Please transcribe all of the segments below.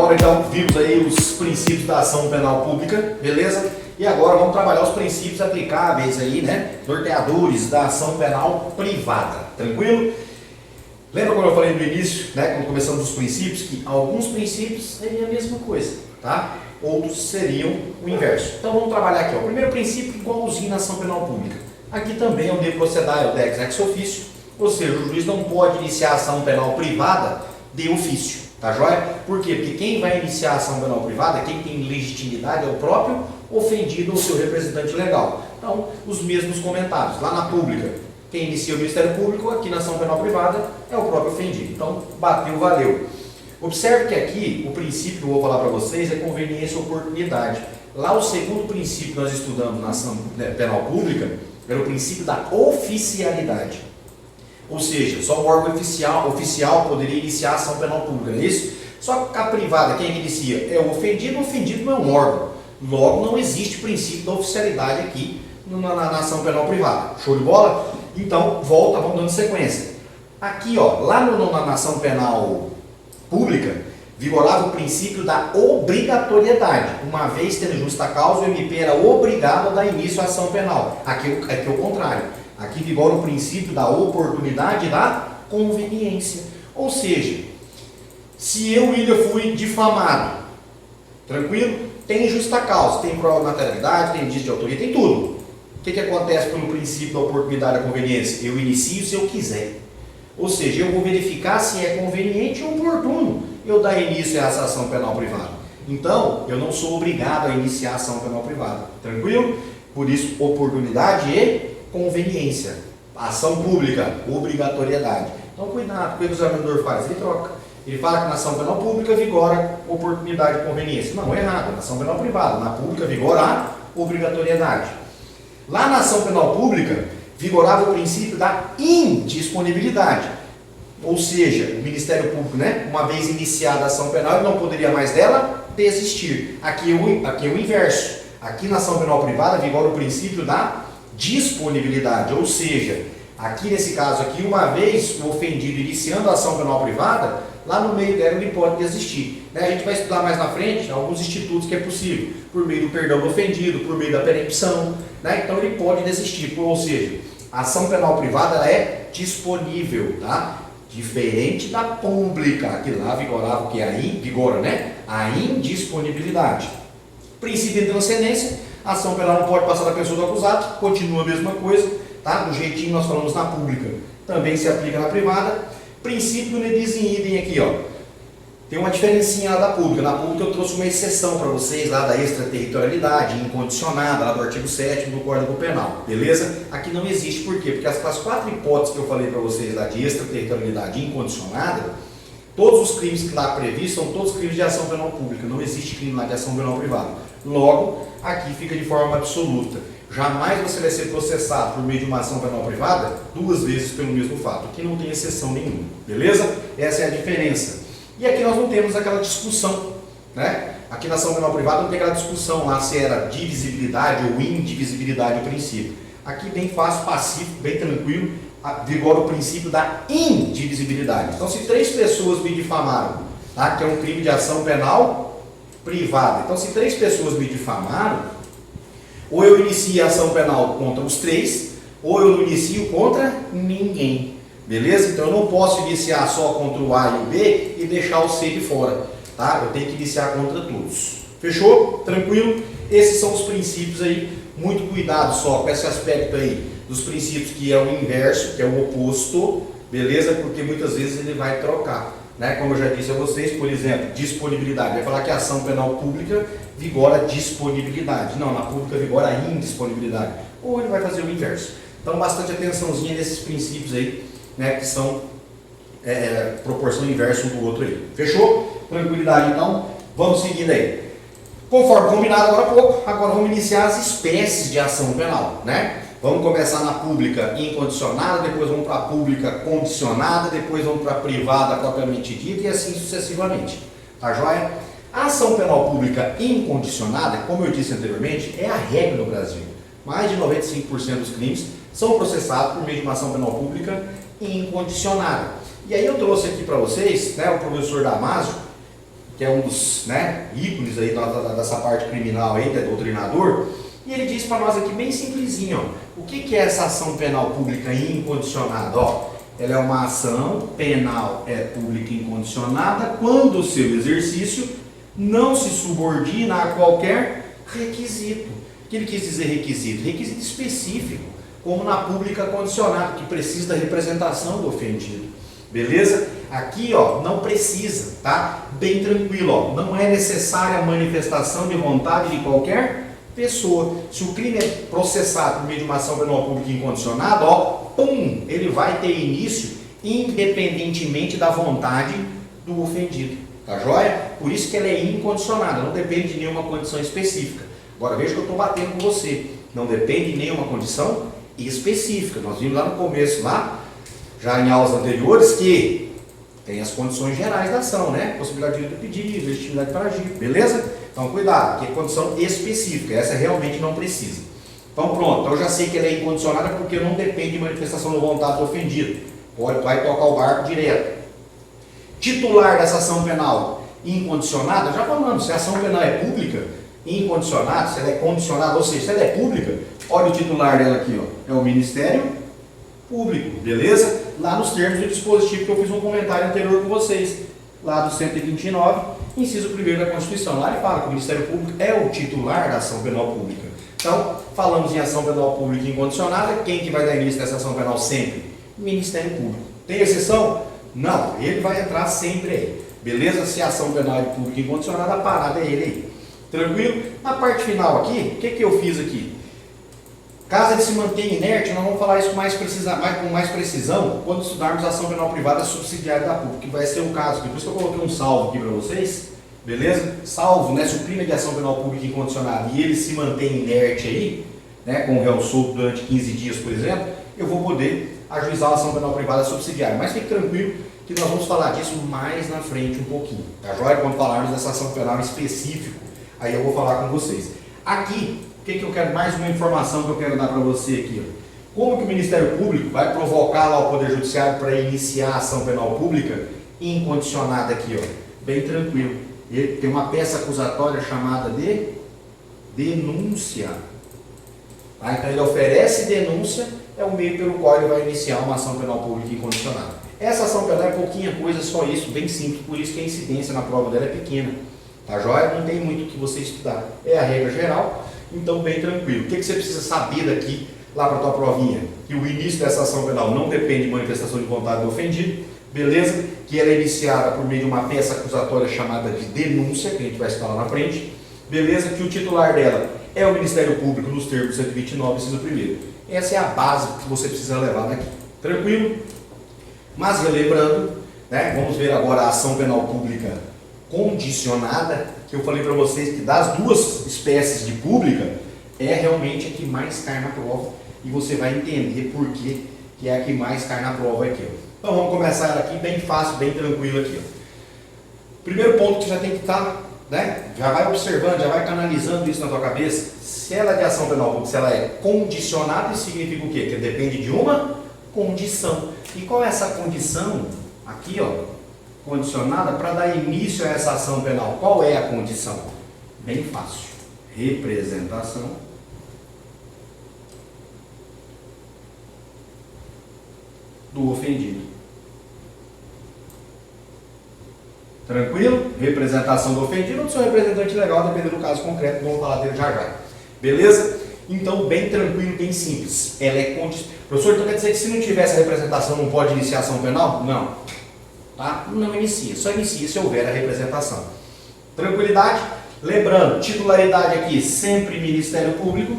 Agora então vimos aí os princípios da ação penal pública, beleza? E agora vamos trabalhar os princípios aplicáveis aí, né? Norteadores da ação penal privada, tranquilo? Lembra quando eu falei no início, né? Quando começamos os princípios, que alguns princípios seriam a mesma coisa, tá? Outros seriam o inverso. Então vamos trabalhar aqui, ó. O primeiro princípio igualzinho na ação penal pública. Aqui também é o de procedere, é o de ex officio, ou seja, o juiz não pode iniciar a ação penal privada de ofício. Tá joia? Por quê? Porque quem vai iniciar a ação penal privada, quem tem legitimidade é o próprio ofendido ou seu representante legal. Então, os mesmos comentários. Lá na pública, quem inicia o Ministério Público, aqui na ação penal privada, é o próprio ofendido. Então, bateu, valeu. Observe que aqui, o princípio que eu vou falar para vocês é conveniência e oportunidade. Lá, o segundo princípio que nós estudamos na ação penal pública era o princípio da oficialidade. Ou seja, só o órgão oficial poderia iniciar a ação penal pública, não é isso? Só que a privada, quem é que inicia? É o ofendido não é um órgão. Logo, não existe princípio da oficialidade aqui na ação penal privada. Show de bola? Então, volta, vamos dando sequência. Aqui, ó, lá na ação penal pública, vigorava o princípio da obrigatoriedade. Uma vez tendo justa causa, o MP era obrigado a dar início à ação penal. Aqui é o contrário. Aqui vigora o princípio da oportunidade e da conveniência. Ou seja, se eu, William, fui difamado, tranquilo? Tem justa causa, tem prova de materialidade, tem indício de autoria, tem tudo. O que acontece pelo princípio da oportunidade e da conveniência? Eu inicio se eu quiser. Ou seja, eu vou verificar se é conveniente ou oportuno eu dar início a essa ação penal privada. Então, eu não sou obrigado a iniciar a ação penal privada. Tranquilo? Por isso, oportunidade e conveniência. Ação pública, obrigatoriedade. Então, cuidado, o que o examinador faz? Ele troca. Ele fala que na ação penal pública vigora oportunidade e conveniência. Não, é errado. Na ação penal privada, na pública vigora a obrigatoriedade. Lá na ação penal pública, vigorava o princípio da indisponibilidade. Ou seja, o Ministério Público, né, uma vez iniciada a ação penal, ele não poderia mais dela desistir. Aqui é o inverso. Aqui na ação penal privada vigora o princípio da disponibilidade. Ou seja, aqui nesse caso aqui, uma vez o ofendido iniciando a ação penal privada, lá no meio dela ele pode desistir. A gente vai estudar mais na frente alguns institutos que é possível, por meio do perdão do ofendido, por meio da perempção, né? Então ele pode desistir. Ou seja, a ação penal privada ela é disponível, tá? Diferente da pública, que lá vigorava o que vigora, né? A indisponibilidade. Princípio de transcendência, a ação penal não pode passar da pessoa do acusado, continua a mesma coisa, tá? Do jeitinho nós falamos na pública, também se aplica na privada. Princípio ne bis in idem aqui, ó. Tem uma diferencinha lá da pública. Na pública eu trouxe uma exceção para vocês lá da extraterritorialidade, incondicionada, lá do artigo 7º do Código Penal, beleza? Aqui não existe, por quê? Porque as 4 hipóteses que eu falei para vocês lá de extraterritorialidade incondicionada, todos os crimes que lá previstos são todos crimes de ação penal pública, não existe crime lá de ação penal privada. Logo, aqui fica de forma absoluta. Jamais você vai ser processado por meio de uma ação penal privada 2 vezes pelo mesmo fato. Aqui não tem exceção nenhuma, beleza? Essa é a diferença. E aqui nós não temos aquela discussão, né? Aqui na ação penal privada não tem aquela discussão lá se era divisibilidade ou indivisibilidade o princípio. Aqui bem fácil, pacífico, bem tranquilo, vigora o princípio da indivisibilidade. Então se 3 pessoas me difamaram, tá? Que é um crime de ação penal privada. Então se 3 pessoas me difamaram, ou eu inicio a ação penal contra os 3, ou eu não inicio contra ninguém. Beleza? Então eu não posso iniciar só contra o A e o B e deixar o C de fora. Tá? Eu tenho que iniciar contra todos. Fechou? Tranquilo? Esses são os princípios aí. Muito cuidado só com esse aspecto aí dos princípios que é o inverso, que é o oposto. Beleza? Porque muitas vezes ele vai trocar. Né? Como eu já disse a vocês, por exemplo, disponibilidade. Vai falar que a ação penal pública vigora disponibilidade. Não, na pública vigora a indisponibilidade. Ou ele vai fazer o inverso. Então, bastante atençãozinha nesses princípios aí, né, que são proporção inversa um do outro aí. Fechou? Tranquilidade então? Vamos seguindo aí. Conforme combinado agora há pouco, agora vamos iniciar as espécies de ação penal, né? Vamos começar na pública incondicionada, depois vamos para a pública condicionada, depois vamos para a privada propriamente dita e assim sucessivamente. Tá joia? A ação penal pública incondicionada, como eu disse anteriormente, é a regra no Brasil. Mais de 95% dos crimes são processados por meio de uma ação penal pública incondicionada. E aí eu trouxe aqui para vocês, né, o professor Damásio, que é um dos, né, ícones aí dessa parte criminal aí, que é doutrinador, e ele diz para nós aqui bem simplesinho, ó, o que é essa ação penal pública incondicionada? Ó, ela é uma ação penal pública incondicionada quando o seu exercício não se subordina a qualquer requisito. O que ele quis dizer requisito? Requisito específico, como na pública condicionada, que precisa da representação do ofendido. Beleza? Aqui, ó, não precisa, tá? Bem tranquilo, ó, não é necessária a manifestação de vontade de qualquer pessoa. Se o crime é processado por meio de uma ação penal pública incondicionada, ó, pum, ele vai ter início independentemente da vontade do ofendido. Tá joia? Por isso que ela é incondicionada, não depende de nenhuma condição específica. Agora veja que eu estou batendo com você. Não depende de nenhuma condição específica. Nós vimos lá no começo, lá, já em aulas anteriores, que tem as condições gerais da ação, né? Possibilidade de pedido, legitimidade para agir, beleza? Então cuidado, que é condição específica, essa realmente não precisa. Então pronto, então eu já sei que ela é incondicionada porque não depende de manifestação da vontade do ofendido. Vai tocar o barco direto. Titular dessa ação penal incondicionada, já falamos, se a ação penal é pública, incondicionada, se ela é condicionada, ou seja, se ela é pública, olha o titular dela aqui, ó, é o Ministério Público, beleza? Lá nos termos do dispositivo que eu fiz um comentário anterior com vocês, lá do 129, inciso 1º da Constituição, lá ele fala que o Ministério Público é o titular da ação penal pública. Então, falamos em ação penal pública incondicionada, quem que vai dar início nessa ação penal sempre? Ministério Público. Tem exceção? Não, ele vai entrar sempre aí, beleza? Se a ação penal é pública incondicionada, a parada é ele aí. Tranquilo? Na parte final aqui, o que eu fiz aqui? Caso ele se mantenha inerte, nós vamos falar isso com mais precisão quando estudarmos a ação penal privada subsidiária da pública, que vai ser o caso aqui. Por isso que eu coloquei um salvo aqui para vocês, beleza? Salvo, né, se o crime é de ação penal pública incondicionada e ele se mantém inerte aí, né, com o réu solto durante 15 dias, por exemplo, eu vou poder ajuizar a ação penal privada subsidiária. Mas fique tranquilo que nós vamos falar disso mais na frente um pouquinho, tá joia? Quando falarmos dessa ação penal específica, aí eu vou falar com vocês. Aqui, o que eu quero, mais uma informação que eu quero dar para você aqui, ó. Como que o Ministério Público vai provocar lá o Poder Judiciário para iniciar a ação penal pública incondicionada aqui, ó? Bem tranquilo. Ele tem uma peça acusatória chamada de denúncia. Tá? Então ele oferece denúncia, é o meio pelo qual ele vai iniciar uma ação penal pública incondicionada. Essa ação penal é pouquinha coisa, só isso, bem simples, por isso que a incidência na prova dela é pequena. Tá joia? Não tem muito o que você estudar. É a regra geral, então bem tranquilo. O que você precisa saber daqui, lá para a tua provinha? Que o início dessa ação penal não depende de manifestação de vontade do ofendido, beleza? Que ela é iniciada por meio de uma peça acusatória chamada de denúncia, que a gente vai citar lá na frente, beleza? Que o titular dela é o Ministério Público nos termos 129, inciso 1º. Essa é a base que você precisa levar daqui. Tranquilo? Mas relembrando, né, vamos ver agora a ação penal pública condicionada, que eu falei para vocês que das duas espécies de pública, é realmente a que mais cai na prova, e você vai entender por que é a que mais cai na prova aqui. Então vamos começar aqui bem fácil, bem tranquilo aqui. Primeiro ponto que já tem que estar, né, já vai observando, já vai canalizando isso na tua cabeça. Se ela é de ação penal pública, se ela é condicionada, isso significa o quê? Que depende de uma condição. E qual é essa condição? Aqui, ó, condicionada para dar início a essa ação penal. Qual é a condição? Bem fácil. Representação do ofendido. Tranquilo? Representação do ofendido ou do seu representante legal, dependendo do caso concreto, vamos falar dele já já. Beleza? Então, bem tranquilo, bem simples. Ela é condicionada. Professor, então quer dizer que se não tiver essa representação não pode iniciar ação penal? Não. Tá? Não inicia, só inicia se houver a representação. Tranquilidade? Lembrando, titularidade aqui, sempre Ministério Público,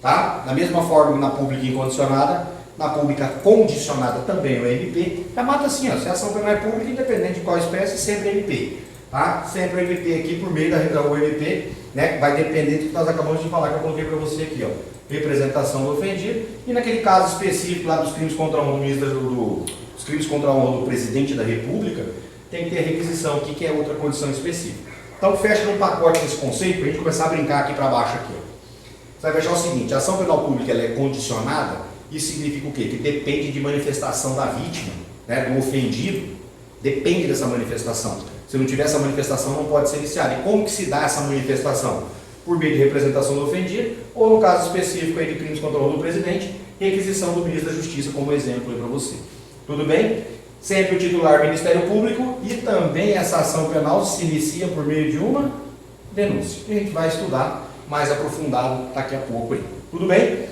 tá? Da mesma forma que na pública incondicionada, na pública condicionada também o MP. Já mata assim, ó, se a ação penal é pública, independente de qual espécie, sempre MP. Tá? Sempre o MP aqui por meio da MP, né? Vai depender do que nós acabamos de falar, que eu coloquei para você aqui, ó. Representação do ofendido. E naquele caso específico lá dos crimes contra a honra do ministro os crimes contra a honra do presidente da República, tem que ter requisição aqui, que é outra condição específica. Então fecha num pacote esse conceito para a gente começar a brincar aqui para baixo aqui. Ó. Você vai fechar o seguinte: a ação penal pública ela é condicionada, isso significa o quê? Que depende de manifestação da vítima, né, do ofendido, depende dessa manifestação. Se não tiver essa manifestação, não pode ser iniciada. E como que se dá essa manifestação? Por meio de representação do ofendido, ou no caso específico aí de crimes contra o honra do presidente, requisição do ministro da Justiça como exemplo aí para você. Tudo bem? Sempre o titular Ministério Público e também essa ação penal se inicia por meio de uma denúncia. E a gente vai estudar mais aprofundado daqui a pouco aí. Tudo bem?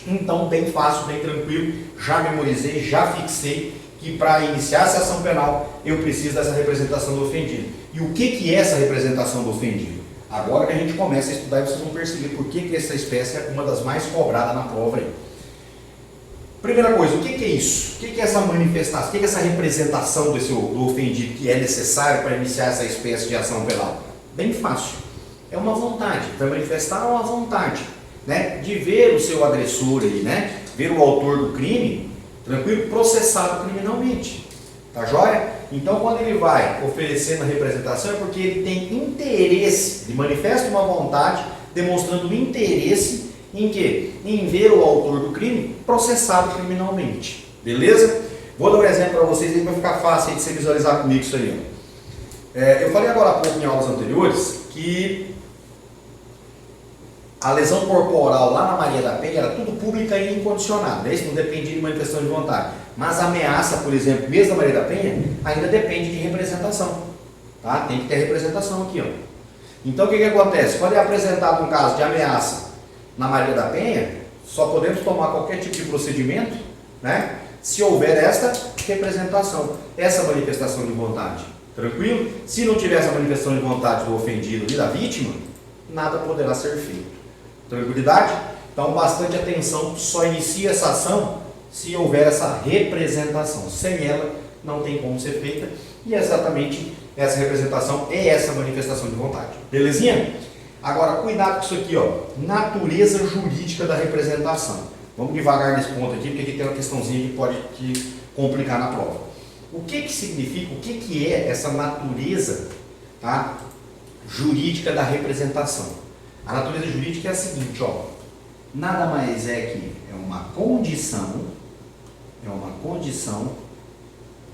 Então, bem fácil, bem tranquilo, já memorizei, já fixei que para iniciar essa ação penal eu preciso dessa representação do ofendido. E o que é essa representação do ofendido? Agora que a gente começa a estudar, vocês vão perceber por que essa espécie é uma das mais cobradas na prova aí. Primeira coisa, o que é isso? O que é essa manifestação? O que é essa representação do ofendido que é necessário para iniciar essa espécie de ação penal? Bem fácil. É uma vontade. Vai manifestar uma vontade, né, de ver o seu agressor aí, né, ver o autor do crime, tranquilo, processado criminalmente. Tá joia? Então, quando ele vai oferecendo a representação, é porque ele tem interesse, ele manifesta uma vontade, demonstrando interesse em quê? Em ver o autor do crime processado criminalmente. Beleza? Vou dar um exemplo para vocês aí, vai ficar fácil aí de você visualizar comigo isso aí. Ó. Eu falei agora há pouco em aulas anteriores que a lesão corporal lá na Maria da Penha era tudo pública e incondicionada, né? Isso não dependia de manifestação de vontade. Mas a ameaça, por exemplo, mesmo da Maria da Penha, ainda depende de representação. Tá? Tem que ter representação aqui. Ó. Então o que acontece? Quando é apresentado um caso de ameaça na Maria da Penha, só podemos tomar qualquer tipo de procedimento, né, se houver esta representação, essa manifestação de vontade. Tranquilo? Se não tiver essa manifestação de vontade do ofendido e da vítima, nada poderá ser feito. Tranquilidade? Então, bastante atenção, só inicia essa ação se houver essa representação. Sem ela, não tem como ser feita. E exatamente essa representação é essa manifestação de vontade. Belezinha? Agora, cuidado com isso aqui, ó. Natureza jurídica da representação. Vamos devagar nesse ponto aqui, porque aqui tem uma questãozinha que pode te complicar na prova. O que significa, o que é essa natureza, tá, jurídica da representação? A natureza jurídica é a seguinte, ó. Nada mais é que é uma condição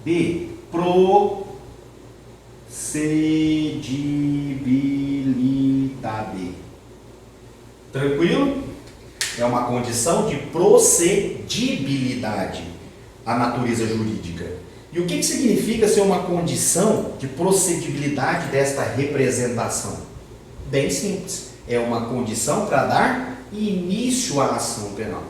de procedibilidade. Tranquilo? É uma condição de procedibilidade, a natureza jurídica. E o que significa ser uma condição de procedibilidade desta representação? Bem simples. É uma condição para dar início à ação penal.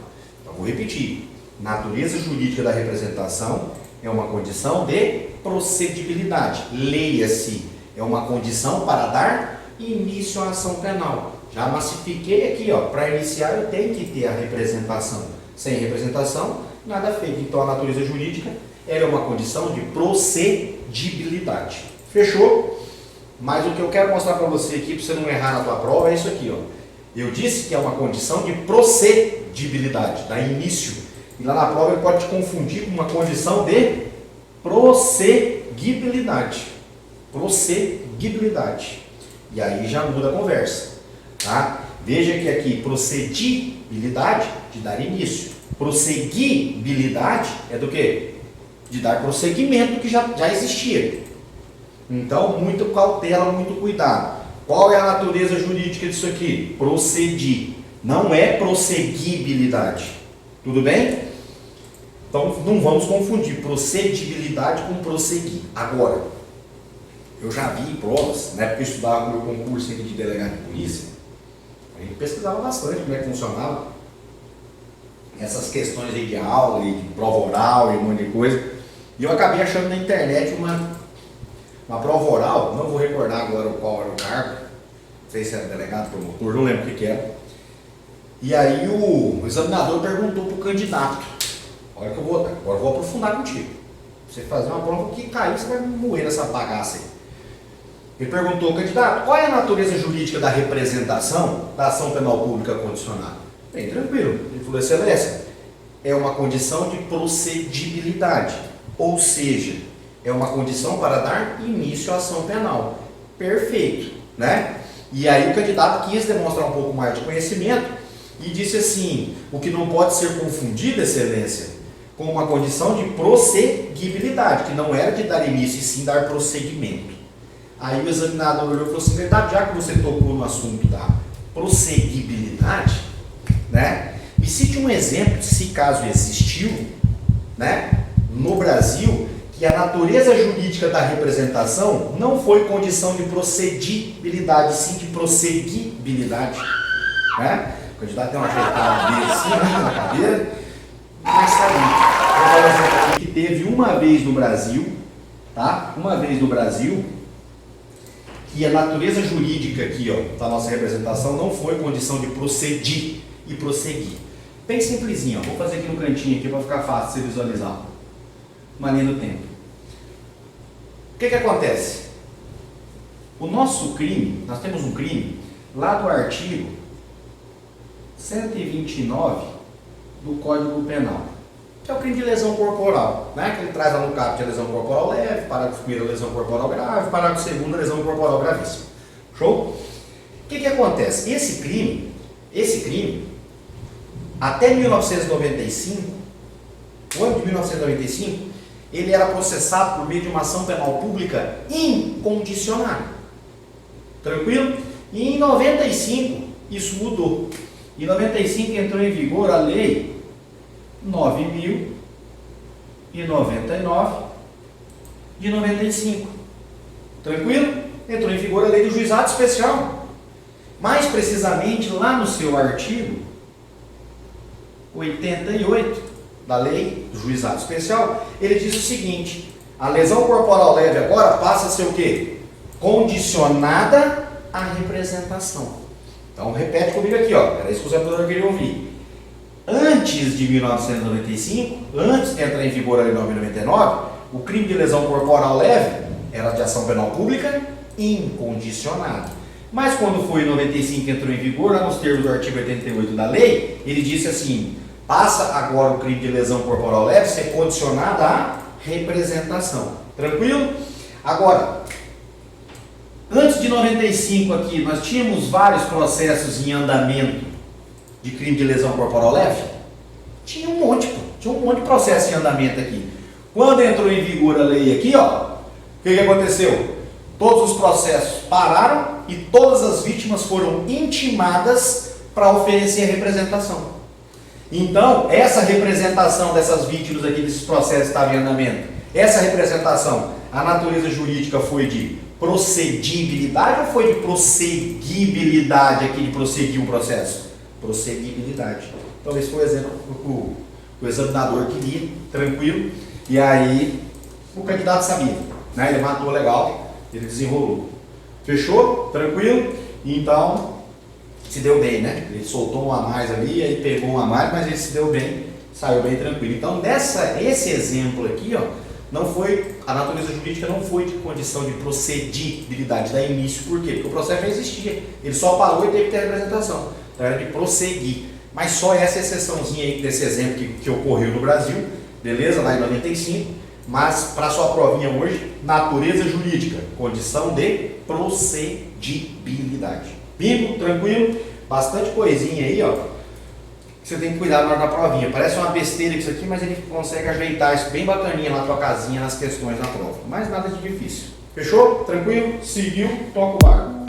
Então, vou repetir. Natureza jurídica da representação é uma condição de procedibilidade. Leia-se, é uma condição para dar início à ação penal. Já massifiquei aqui, ó, para iniciar eu tenho que ter a representação. Sem representação, nada feito. Então, a natureza jurídica ela é uma condição de procedibilidade. Fechou? Mas o que eu quero mostrar para você aqui, para você não errar na tua prova, é isso aqui, ó. Eu disse que é uma condição de procedibilidade, dá início. E lá na prova ele pode te confundir com uma condição de prosseguibilidade. Prosseguibilidade. E aí já muda a conversa. Tá? Veja que aqui procedibilidade de dar início. Prosseguibilidade é do quê? De dar prosseguimento que já existia. Então, muito cautela, muito cuidado. Qual é a natureza jurídica disso aqui? Procedir. Não é prosseguibilidade. Tudo bem? Então, não vamos confundir procedibilidade com prosseguir. Agora, eu já vi em provas, na época que eu estudava no meu concurso de delegado de polícia, a gente pesquisava bastante como é que funcionava essas questões aí de aula, e de prova oral e um monte de coisa. E eu acabei achando na internet uma prova oral, não vou recordar agora qual era o cargo, não sei se era delegado, promotor, não lembro o que era. E aí o examinador perguntou para o candidato, olha que agora eu vou aprofundar contigo. Você fazer uma prova que cair, você vai moer nessa bagaça aí. Ele perguntou ao candidato, qual é a natureza jurídica da representação da ação penal pública condicionada? Bem tranquilo. Ele falou, excelência, é uma condição de procedibilidade, ou seja, é uma condição para dar início à ação penal. Perfeito, né? E aí o candidato quis demonstrar um pouco mais de conhecimento e disse assim, o que não pode ser confundido, excelência, com uma condição de prosseguibilidade, que não era de dar início e sim dar prosseguimento. Aí o examinador olhou e falou assim, verdade, já que você tocou no assunto da prosseguibilidade, né? Me cite um exemplo, se caso existiu, né, no Brasil, que a natureza jurídica da representação não foi condição de procedibilidade, sim de prosseguibilidade, né? O candidato tem uma ajeitada dele assim, né, na cadeira, mas tá ali. Vou dar um exemplo aqui que teve uma vez no Brasil, tá? Uma vez no Brasil, que a natureza jurídica aqui, ó, da nossa representação não foi condição de procedir e prosseguir. Bem simplesinho, ó. Vou fazer aqui no cantinho aqui para ficar fácil de você visualizar. Uma linha do tempo. O que acontece? O nosso crime, nós temos um crime lá do artigo 129 do Código Penal, que é o crime de lesão corporal, né? Que ele traz lá no caput a lesão corporal leve, parágrafo 1º lesão corporal grave, parágrafo 2º lesão corporal gravíssima. Show? O que acontece? Esse crime, até 1995, o ano de 1995, ele era processado por meio de uma ação penal pública incondicionada. Tranquilo? E em 95, isso mudou. Em 95 entrou em vigor a Lei 9.099 de 95. Tranquilo? Entrou em vigor a Lei do Juizado Especial. Mais precisamente, lá no seu artigo 88 da Lei do Juizado Especial, ele diz o seguinte: a lesão corporal leve agora passa a ser o quê? Condicionada à representação. Então repete comigo aqui, ó. Era isso que o examinador queria ouvir. Antes de 1995, antes de entrar em vigor a Lei 9.099, o crime de lesão corporal leve era de ação penal pública incondicionada. Mas quando foi em 95 que entrou em vigor, lá nos termos do artigo 88 da lei, ele disse assim: passa agora o crime de lesão corporal leve ser condicionado à representação. Tranquilo? Agora, antes de 95 aqui, nós tínhamos vários processos em andamento de crime de lesão corporal leve? Tinha um monte, pô. Tinha um monte de processo em andamento aqui. Quando entrou em vigor a lei aqui, ó, o que aconteceu? Todos os processos pararam e todas as vítimas foram intimadas para oferecer a representação. Então, essa representação dessas vítimas aqui, desses processos que estavam em andamento, essa representação, a natureza jurídica foi de procedibilidade ou foi de prosseguibilidade aqui, de prosseguir um processo? Prosseguibilidade. Então, esse foi o exemplo que o examinador queria, tranquilo, e aí o candidato sabia, né? Ele matou legal, ele desenrolou. Fechou? Tranquilo? Então, se deu bem, né? Ele soltou um a mais ali, aí pegou um a mais, mas ele se deu bem, saiu bem tranquilo. Então, esse exemplo aqui, ó, não foi, a natureza jurídica não foi de condição de procedibilidade, da início. Por quê? Porque o processo já existia. Ele só parou e teve que ter representação. Então, era de prosseguir. Mas só essa exceçãozinha aí desse exemplo que ocorreu no Brasil, beleza? Lá em 95. Mas, para sua provinha hoje, natureza jurídica, condição de procedibilidade. Bingo? Tranquilo? Bastante coisinha aí, ó. Você tem que cuidar na hora da provinha. Parece uma besteira isso aqui, mas ele consegue ajeitar isso bem bacaninha na tua casinha, nas questões na prova. Mas nada de difícil. Fechou? Tranquilo? Seguiu? Toca o barco.